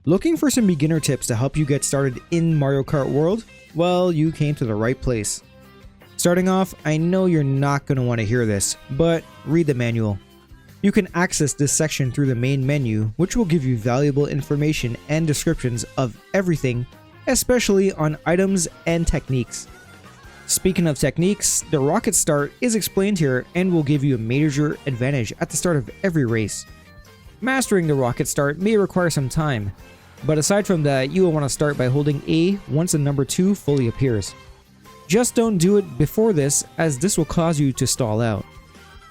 Looking for some beginner tips to help you get started in Mario Kart World? Well, you came to the right place. Starting off, I know you're not going to want to hear this, but read the manual. You can access this section through the main menu, which will give you valuable information and descriptions of everything, especially on items and techniques. Speaking of techniques, the rocket start is explained here and will give you a major advantage at the start of every race. Mastering the rocket start may require some time, but aside from that, you will want to start by holding A once the number 2 fully appears. Just don't do it before this, as this will cause you to stall out.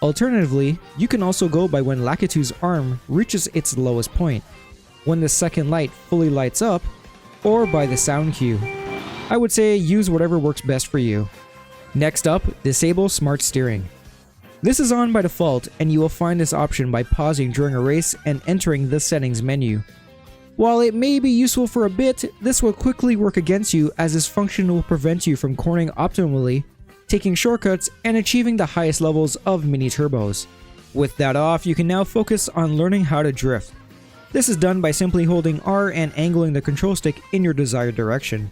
Alternatively, you can also go by when Lakitu's arm reaches its lowest point, when the second light fully lights up, or by the sound cue. I would say use whatever works best for you. Next up, disable smart steering. This is on by default, and you will find this option by pausing during a race and entering the settings menu. While it may be useful for a bit, this will quickly work against you, as this function will prevent you from cornering optimally, taking shortcuts, and achieving the highest levels of mini turbos. With that off, you can now focus on learning how to drift. This is done by simply holding R and angling the control stick in your desired direction.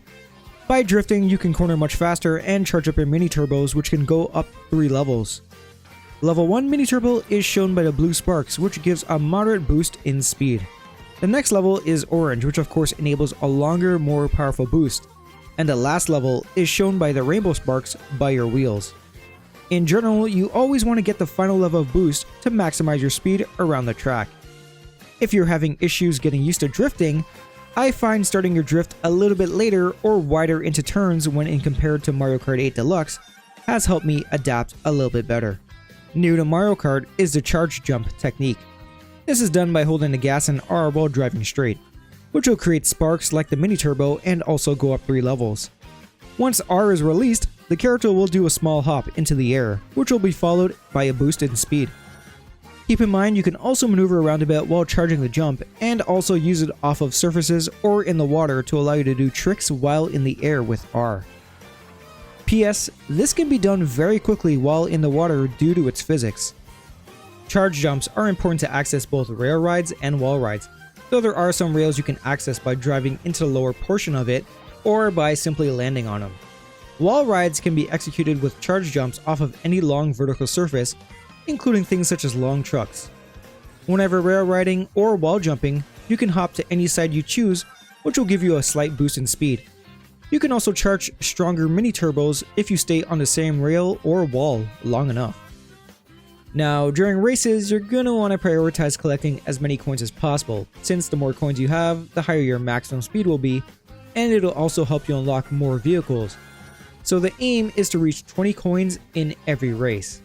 By drifting, you can corner much faster and charge up your mini turbos, which can go up 3 levels. Level 1 mini turbo is shown by the blue sparks, which gives a moderate boost in speed. The next level is orange, which of course enables a longer, more powerful boost. And the last level is shown by the rainbow sparks by your wheels. In general, you always want to get the final level of boost to maximize your speed around the track. If you're having issues getting used to drifting, I find starting your drift a little bit later or wider into turns when in compared to Mario Kart 8 Deluxe has helped me adapt a little bit better. New to Mario Kart is the charge jump technique. This is done by holding the gas and R while driving straight, which will create sparks like the mini turbo and also go up 3 levels. Once R is released, the character will do a small hop into the air, which will be followed by a boost in speed. Keep in mind you can also maneuver around a bit while charging the jump, and also use it off of surfaces or in the water to allow you to do tricks while in the air with R. PS, this can be done very quickly while in the water due to its physics. Charge jumps are important to access both rail rides and wall rides, though there are some rails you can access by driving into the lower portion of it or by simply landing on them. Wall rides can be executed with charge jumps off of any long vertical surface, including things such as long trucks. Whenever rail riding or wall jumping, you can hop to any side you choose, which will give you a slight boost in speed. You can also charge stronger mini turbos if you stay on the same rail or wall long enough. Now, during races, you're going to want to prioritize collecting as many coins as possible, since the more coins you have, the higher your maximum speed will be, and it'll also help you unlock more vehicles. So the aim is to reach 20 coins in every race.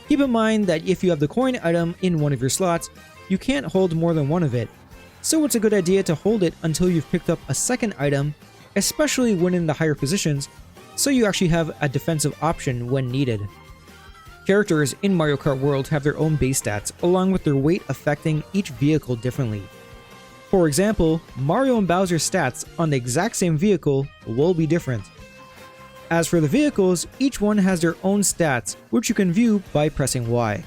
Keep in mind that if you have the coin item in one of your slots, you can't hold more than one of it, so it's a good idea to hold it until you've picked up a second item, especially when in the higher positions, so you actually have a defensive option when needed. Characters in Mario Kart World have their own base stats, along with their weight affecting each vehicle differently. For example, Mario and Bowser's stats on the exact same vehicle will be different. As for the vehicles, each one has their own stats, which you can view by pressing Y.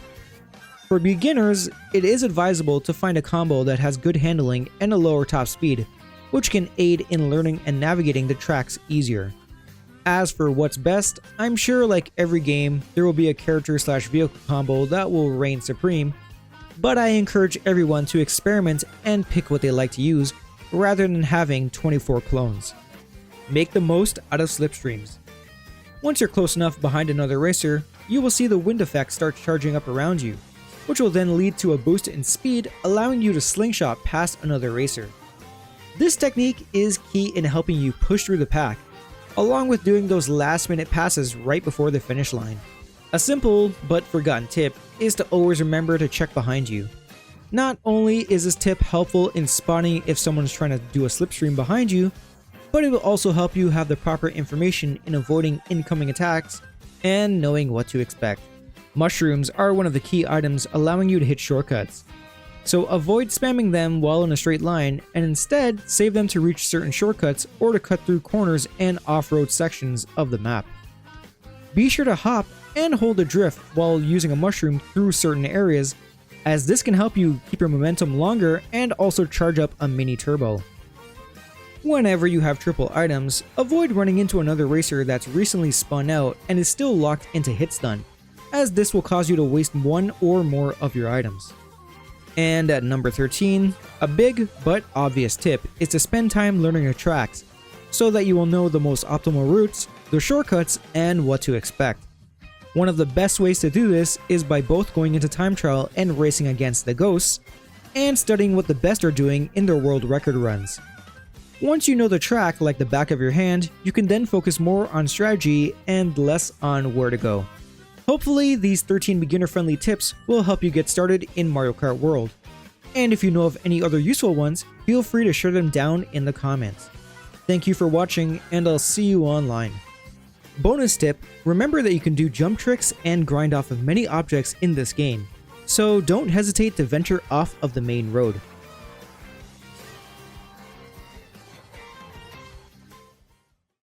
For beginners, it is advisable to find a combo that has good handling and a lower top speed, which can aid in learning and navigating the tracks easier. As for what's best, I'm sure like every game, there will be a character/vehicle combo that will reign supreme, but I encourage everyone to experiment and pick what they like to use, rather than having 24 clones. Make the most out of Slipstreams. Once you're close enough behind another racer, you will see the wind effect start charging up around you, which will then lead to a boost in speed, allowing you to slingshot past another racer. This technique is key in helping you push through the pack, along with doing those last-minute passes right before the finish line. A simple but forgotten tip is to always remember to check behind you. Not only is this tip helpful in spotting if someone's trying to do a slipstream behind you, but it will also help you have the proper information in avoiding incoming attacks and knowing what to expect. Mushrooms are one of the key items allowing you to hit shortcuts, so avoid spamming them while in a straight line and instead save them to reach certain shortcuts or to cut through corners and off-road sections of the map. Be sure to hop and hold a drift while using a mushroom through certain areas, as this can help you keep your momentum longer and also charge up a mini turbo. Whenever you have triple items, avoid running into another racer that's recently spun out and is still locked into hit stun, as this will cause you to waste one or more of your items. And at number 13, a big but obvious tip is to spend time learning the tracks, so that you will know the most optimal routes, the shortcuts, and what to expect. One of the best ways to do this is by both going into time trial and racing against the ghosts, and studying what the best are doing in their world record runs. Once you know the track like the back of your hand, you can then focus more on strategy and less on where to go. Hopefully, these 13 beginner-friendly tips will help you get started in Mario Kart World. And if you know of any other useful ones, feel free to share them down in the comments. Thank you for watching, and I'll see you online. Bonus tip, remember that you can do jump tricks and grind off of many objects in this game, so don't hesitate to venture off of the main road.